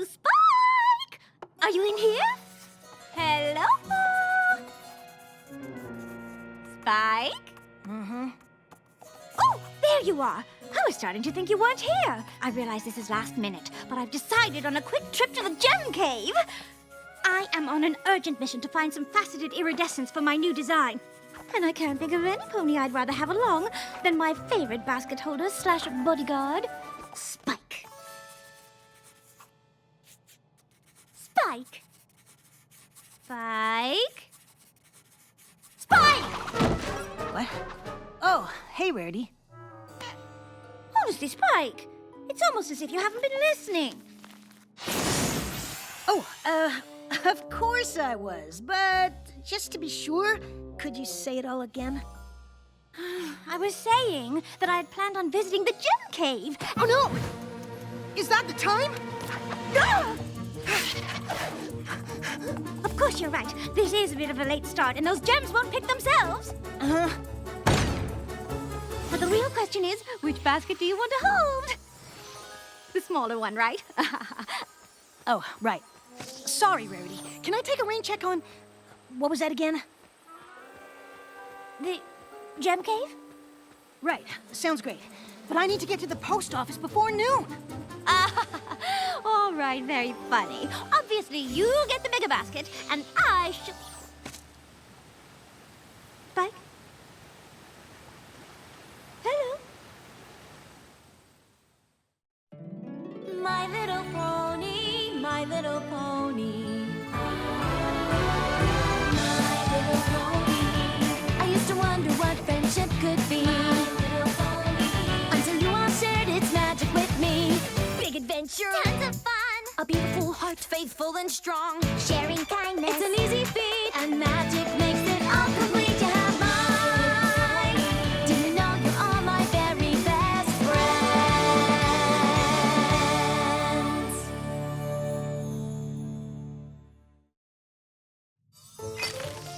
Spike! Are you in here? Hello? Spike? Mm-hmm. Oh, there you are. I was starting to think you weren't here. I realize this is last minute, but I've decided on a quick trip to the Gem Cave. I am on an urgent mission to find some faceted iridescence for my new design. And I can't think of any pony I'd rather have along than my favorite basket holder slash bodyguard, Spike. Spike. Spike. Spike! What? Oh, hey, Rarity. Honestly, Spike, it's almost as if you haven't been listening. Oh, of course I was, but just to be sure, could you say it all again? I was saying that I had planned on visiting the Gem Cave. Oh, no! Is that the time? Ah! Of course you're right. This is a bit of a late start, and those gems won't pick themselves. Uh-huh. But the real question is, which basket do you want to hold? The smaller one, right? Oh, right. Sorry, Rarity. Can I take a rain check on... What was that again? The Gem Cave? Right. Sounds great. But I need to get to the post office before noon. All right, very funny. Obviously, you get the bigger basket, and I shall... Spike? Hello? My little pony, my little pony. My little pony. I used to wonder what friendship could be. Until you all shared its magic with me. Big adventure. Tons of fun. A beautiful heart, faithful and strong. Sharing kindness. It's an easy feat. And magic makes it all complete. You have mine. Do you know you're all my very best friends?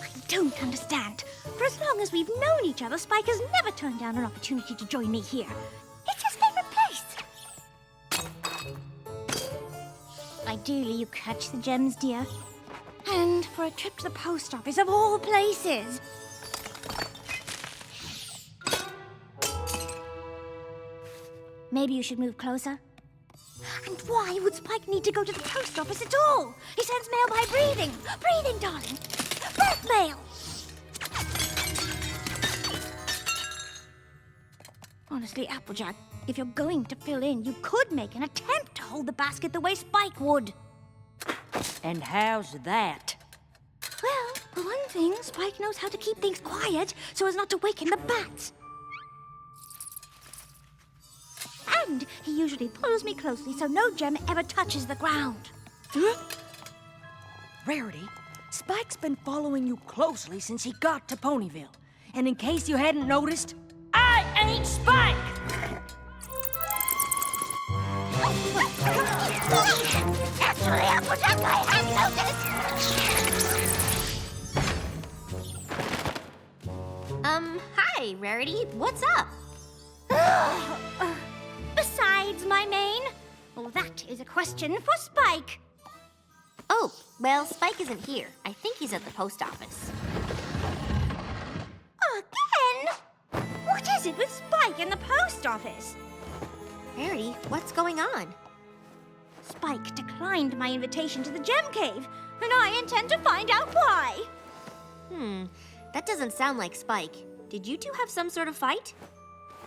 I don't understand. For as long as we've known each other, Spike has never turned down an opportunity to join me here. It's his favorite place. Ideally, you catch the gems, dear. And for a trip to the post office, of all places. Maybe you should move closer. And why would Spike need to go to the post office at all? He sends mail by breathing. Breathing, darling. Breath mail. Honestly, Applejack, if you're going to fill in, you could make an attempt to hold the basket the way Spike would. And how's that? Well, for one thing, Spike knows how to keep things quiet so as not to waken the bats. And he usually pulls me closely so no gem ever touches the ground. Rarity, Spike's been following you closely since he got to Ponyville. And in case you hadn't noticed, I ain't Spike! Actually, Applejack, I had noticed. Hi, Rarity. What's up? Besides, my mane? Well, that is a question for Spike. Oh, well, Spike isn't here. I think he's at the post office. Again? What is it with Spike and the post office? Rarity, what's going on? Spike declined my invitation to the Gem Cave, and I intend to find out why. That doesn't sound like Spike. Did you two have some sort of fight?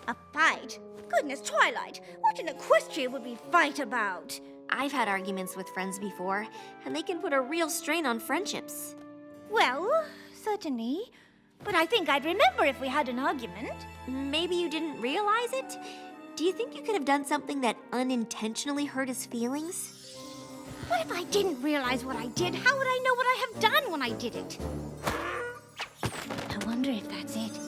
A fight? Goodness, Twilight, what in Equestria would we fight about? I've had arguments with friends before, and they can put a real strain on friendships. Well, certainly. But I think I'd remember if we had an argument. Maybe you didn't realize it? Do you think you could have done something that unintentionally hurt his feelings? What if I didn't realize what I did? How would I know what I have done when I did it? I wonder if that's it.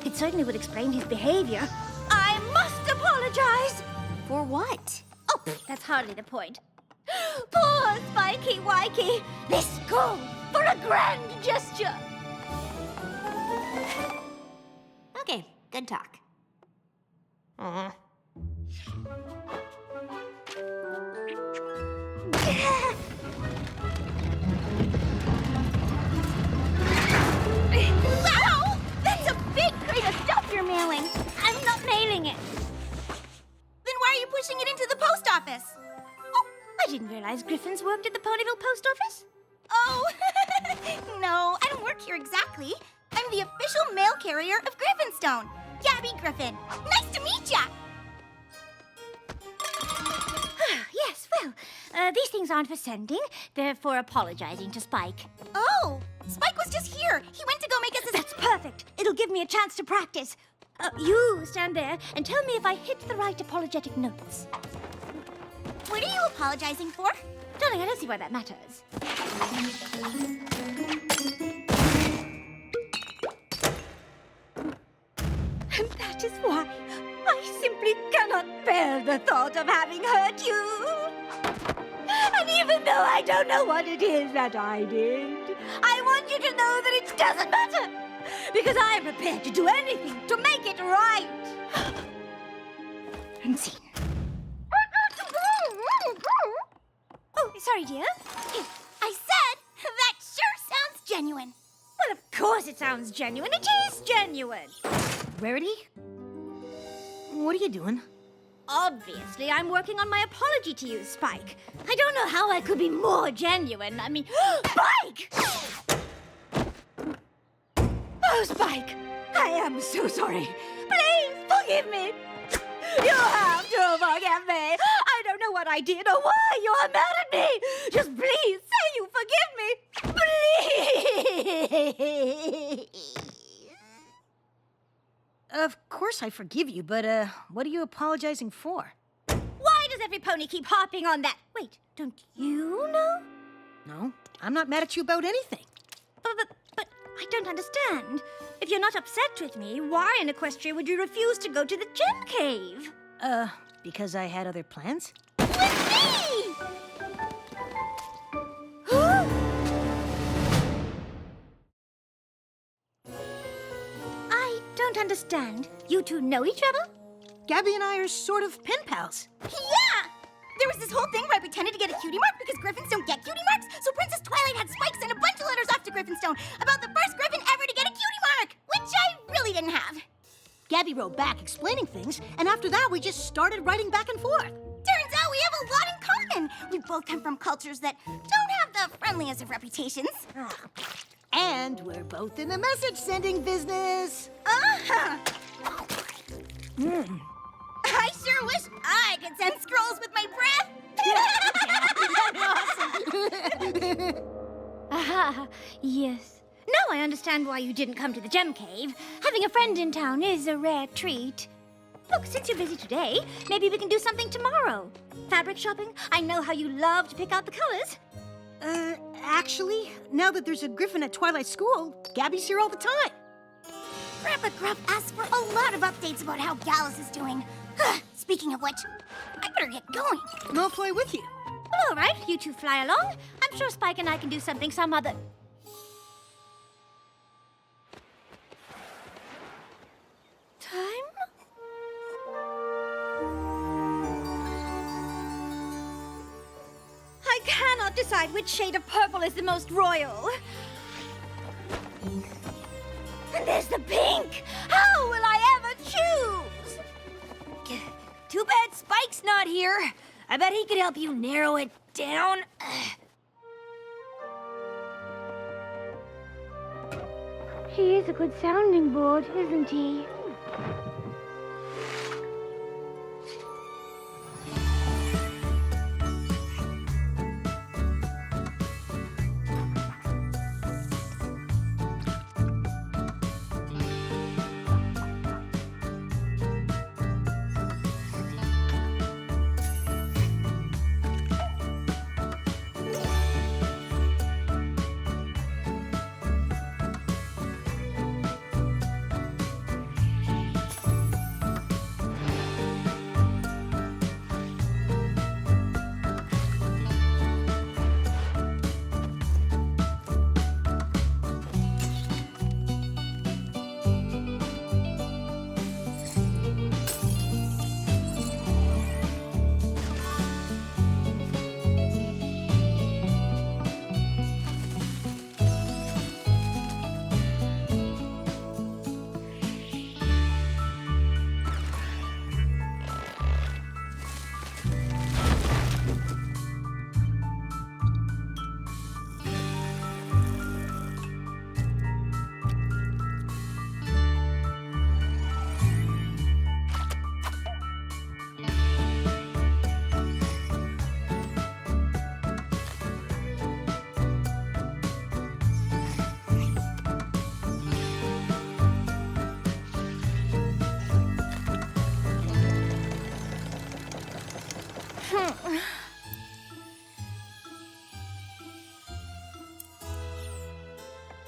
It certainly would explain his behavior. I must apologize! For what? Oh, that's hardly the point. Poor Spikey Wikey! Let's go for a grand gesture! Okay, good talk. Gah! office. Oh, I didn't realize Griffins worked at the Ponyville post office. Oh, no, I don't work here exactly. I'm the official mail carrier of Griffinstone. Gabby Griffin. Nice to meet ya. Yes, well, these things aren't for sending. They're for apologizing to Spike. Oh, Spike was just here. He went to go make us a... That's perfect. It'll give me a chance to practice. You stand there and tell me if I hit the right apologetic notes. What are you apologizing for? Darling, I don't see why that matters. And that is why I simply cannot bear the thought of having hurt you. And even though I don't know what it is that I did, I want you to know that it doesn't matter. Because I am prepared to do anything to make it right. And scene. Oh, sorry, dear. I said that sure sounds genuine. Well, of course it sounds genuine. It is genuine. Rarity? What are you doing? Obviously, I'm working on my apology to you, Spike. I don't know how I could be more genuine. I mean, Spike! Oh, Spike, I am so sorry. Please forgive me. You have to forgive me. I don't know what I did or why you are mad at me. Just please say you forgive me. Please. Of course I forgive you, but, what are you apologizing for? Why does every pony keep harping on that? Wait, don't you know? No, I'm not mad at you about anything. But I don't understand. If you're not upset with me, why in Equestria would you refuse to go to the gem cave? Because I had other plans? With me! I don't understand. You two know each other? Gabby and I are sort of pen pals. Yeah! There was this whole thing where I pretended to get a cutie mark because Griffins don't get cutie marks, so Princess Twilight had Spike send a bunch of letters off to Griffinstone about the first Griffin ever to get a cutie mark, which I really didn't have. Gabby wrote back explaining things, and after that we just started writing back and forth. Turns out we have a lot in common. We both come from cultures that don't have the friendliest of reputations. And we're both in the message-sending business. Uh-huh. I sure wish I could send scrolls with my breath. Aha, yes. Now I understand why you didn't come to the gem cave. Having a friend in town is a rare treat. Look, since you're busy today, maybe we can do something tomorrow. Fabric shopping? I know how you love to pick out the colors. Actually, now that there's a Griffin at Twilight School, Gabby's here all the time. Grandpa Gruff asked for a lot of updates about how Gallus is doing. Speaking of which, I better get going. I'll fly with you. Well, all right, you two fly along. I'm sure Spike and I can do something some other... time? I cannot decide which shade of purple is the most royal. And there's the pink! How will I ever choose? Too bad Spike's not here. I bet he could help you narrow it down. He is a good sounding board, isn't he?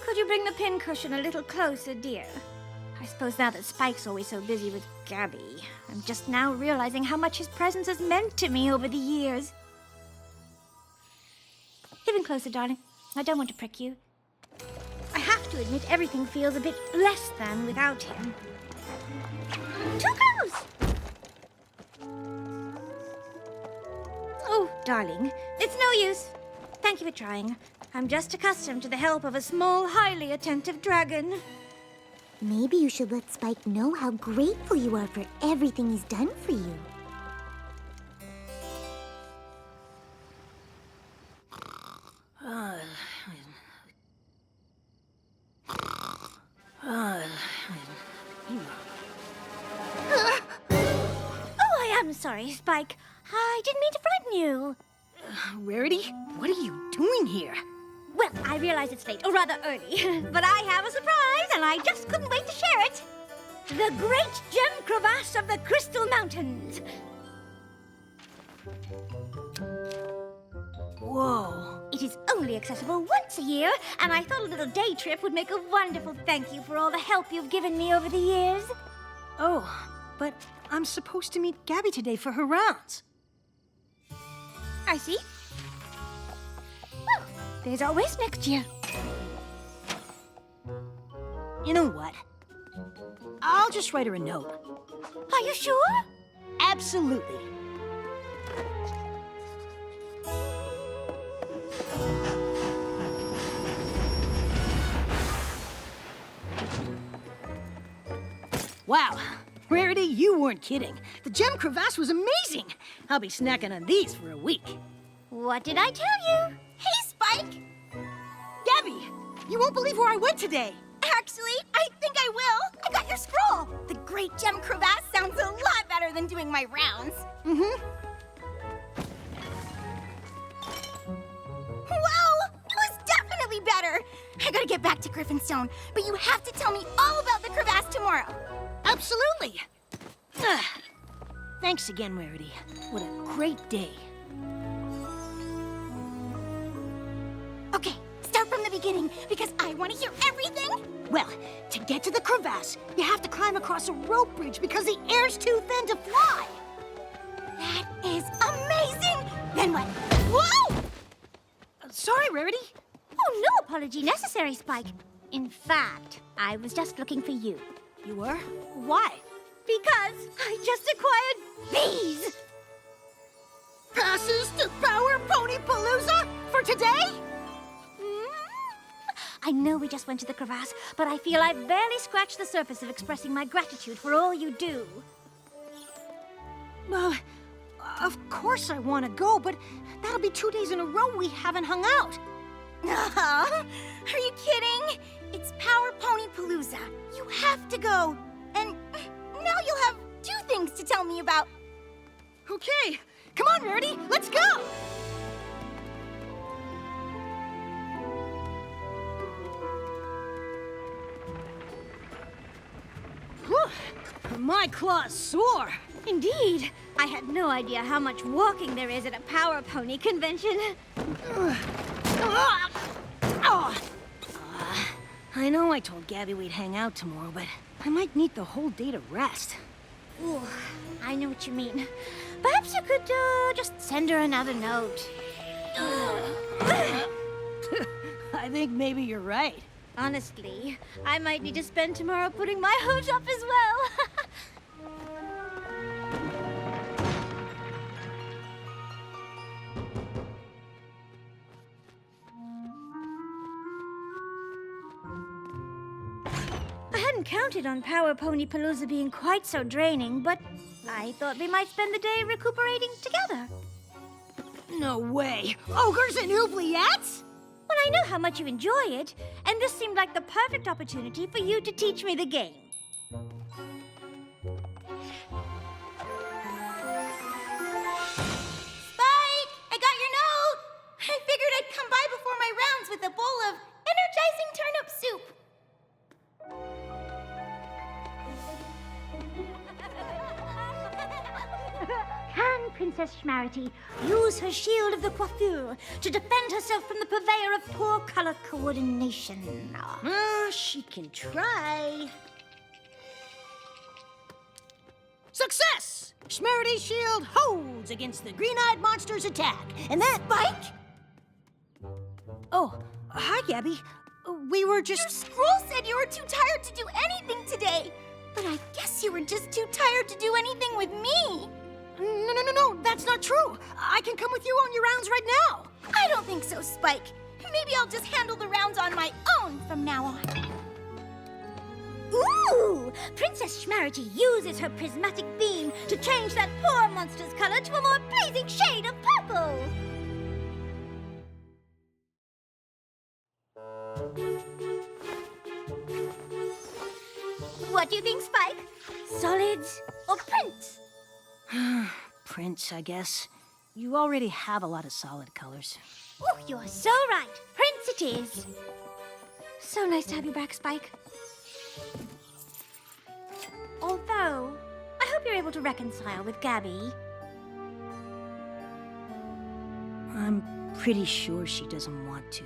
Could you bring the pincushion a little closer, dear? I suppose now that Spike's always so busy with Gabby, I'm just now realizing how much his presence has meant to me over the years. Even closer, darling. I don't want to prick you. I have to admit everything feels a bit less than without him. Too close! Oh, darling, it's no use. Thank you for trying. I'm just accustomed to the help of a small, highly attentive dragon. Maybe you should let Spike know how grateful you are for everything he's done for you. Oh, I am sorry, Spike. I didn't mean to frighten you. Rarity, what are you doing here? Well, I realize it's late, or rather early, but I have a surprise, and I just couldn't wait to share it. The Great Gem Crevasse of the Crystal Mountains. Whoa. It is only accessible once a year, and I thought a little day trip would make a wonderful thank you for all the help you've given me over the years. Oh, but I'm supposed to meet Gabby today for her rounds. I see. Well, there's always next year. You know what? I'll just write her a note. Are you sure? Absolutely. Wow. Rarity, you weren't kidding. The gem crevasse was amazing. I'll be snacking on these for a week. What did I tell you? Hey, Spike! Gabby, you won't believe where I went today. Actually, I think I will. I got your scroll. The Great Gem Crevasse sounds a lot better than doing my rounds. Mm-hmm. Whoa! It was definitely better. I gotta get back to Griffinstone, but you have to tell me all about the crevasse tomorrow. Absolutely. Thanks again, Rarity. What a great day. Okay, start from the beginning, because I want to hear everything. Well, to get to the crevasse, you have to climb across a rope bridge because the air's too thin to fly. That is amazing! Then what? Whoa! Sorry, Rarity. Oh, no apology necessary, Spike. In fact, I was just looking for you. You were? Why? Because I just acquired these! Passes to Power Pony Palooza for today? I know we just went to the crevasse, but I feel I've barely scratched the surface of expressing my gratitude for all you do. Well, of course I want to go, but that'll be 2 days in a row we haven't hung out. Are you kidding? It's Power Pony Palooza. You have to go. And now you'll have 2 things to tell me about. Okay, come on, Rarity, let's go! Whew, my claws sore. Indeed. I had no idea how much walking there is at a Power Pony convention. I know I told Gabby we'd hang out tomorrow, but I might need the whole day to rest. Ooh, I know what you mean. Perhaps you could just send her another note. I think maybe you're right. Honestly, I might need to spend tomorrow putting my hooves up as well. I hadn't counted on Power Pony Palooza being quite so draining, but I thought we might spend the day recuperating together. No way. Ogres and oubliettes? Well, I know how much you enjoy it, and this seemed like the perfect opportunity for you to teach me the game. Spike, I got your note. I figured I'd come by before my rounds with a bowl of energizing turnip soup. Can Princess Schmarity use her shield of the coiffure to defend herself from the purveyor of poor color coordination. She can try. Success! Schmerity's shield holds against the green-eyed monster's attack. And that... Spike? Oh, hi, Gabby. We were Your just... scroll said you were too tired to do anything today. But I guess you were just too tired to do anything with me. No, that's not true. I can come with you on your rounds right now. I don't think so, Spike. Maybe I'll just handle the rounds on my own from now on. Ooh! Princess Schmarity uses her prismatic beam to change that poor monster's color to a more pleasing shade of purple. What do you think, Spike? Solids or prints? Prince, I guess. You already have a lot of solid colors. Oh, you're so right. Prince it is. So nice to have you back, Spike. Although, I hope you're able to reconcile with Gabby. I'm pretty sure she doesn't want to.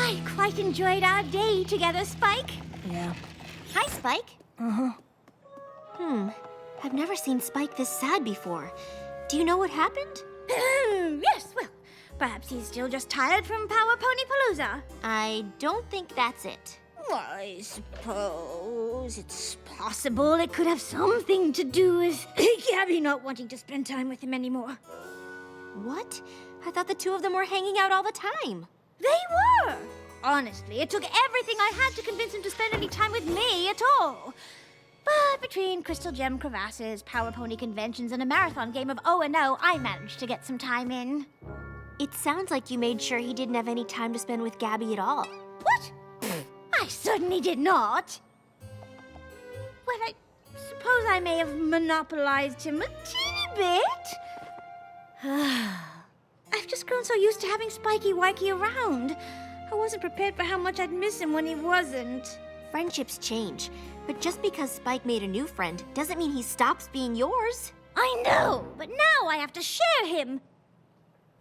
I quite enjoyed our day together, Spike. Yeah. Hi, Spike. Uh-huh. I've never seen Spike this sad before. Do you know what happened? Yes, well, perhaps he's still just tired from Power Pony Palooza. I don't think that's it. I suppose it's possible it could have something to do with Gabby not wanting to spend time with him anymore. What? I thought the two of them were hanging out all the time. They were! Honestly, it took everything I had to convince him to spend any time with me at all. But between Crystal Gem crevasses, Power Pony conventions, and a marathon game of O&O, I managed to get some time in. It sounds like you made sure he didn't have any time to spend with Gabby at all. What? I certainly did not. Well, I suppose I may have monopolized him a teeny bit. I've just grown so used to having Spiky Wikey around. I wasn't prepared for how much I'd miss him when he wasn't. Friendships change, but just because Spike made a new friend doesn't mean he stops being yours. I know, but now I have to share him.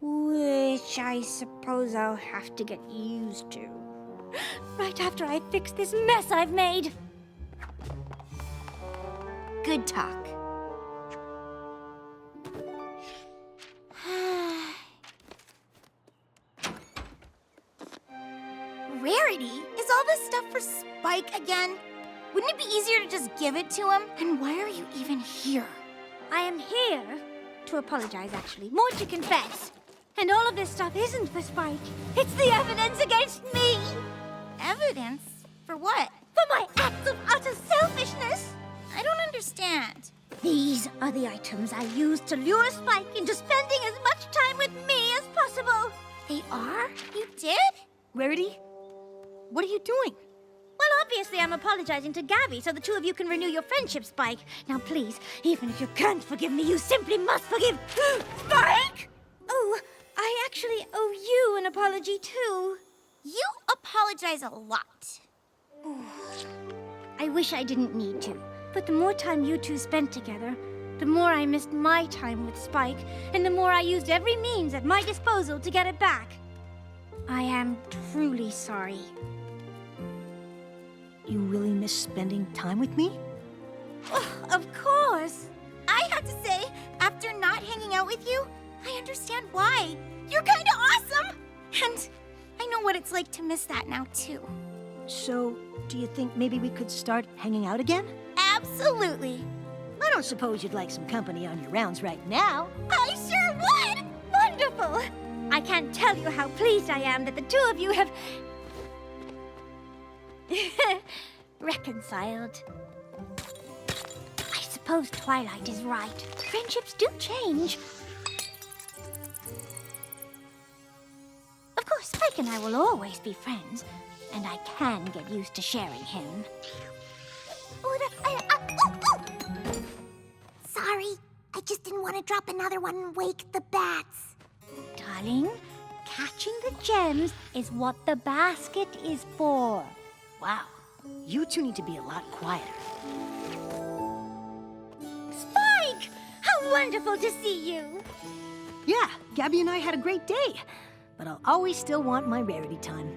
Which I suppose I'll have to get used to. Right after I fix this mess I've made. Good talk. Rarity? Is all this stuff for Spike again? Wouldn't it be easier to just give it to him? And why are you even here? I am here to apologize, actually. More to confess. And all of this stuff isn't for Spike. It's the evidence against me. Evidence? For what? For my acts of utter selfishness. I don't understand. These are the items I used to lure Spike into spending as much time with me as possible. They are? You did? Rarity? What are you doing? Well, obviously I'm apologizing to Gabby so the two of you can renew your friendship, Spike. Now, please, even if you can't forgive me, you simply must forgive Spike! Oh, I actually owe you an apology, too. You apologize a lot. I wish I didn't need to, but the more time you two spent together, the more I missed my time with Spike, and the more I used every means at my disposal to get it back. I am truly sorry. You really miss spending time with me? Oh, of course. I have to say, after not hanging out with you, I understand why. You're kind of awesome! And I know what it's like to miss that now, too. So, do you think maybe we could start hanging out again? Absolutely. I don't suppose you'd like some company on your rounds right now. I sure would! Wonderful! I can't tell you how pleased I am that the two of you have reconciled. I suppose Twilight is right. Friendships do change. Spike and I will always be friends, and I can get used to sharing him. Sorry, I just didn't want to drop another one and wake the bats. Darling, catching the gems is what the basket is for. Wow, you two need to be a lot quieter. Spike! How wonderful to see you! Yeah, Gabby and I had a great day. But I'll always still want my Rarity time.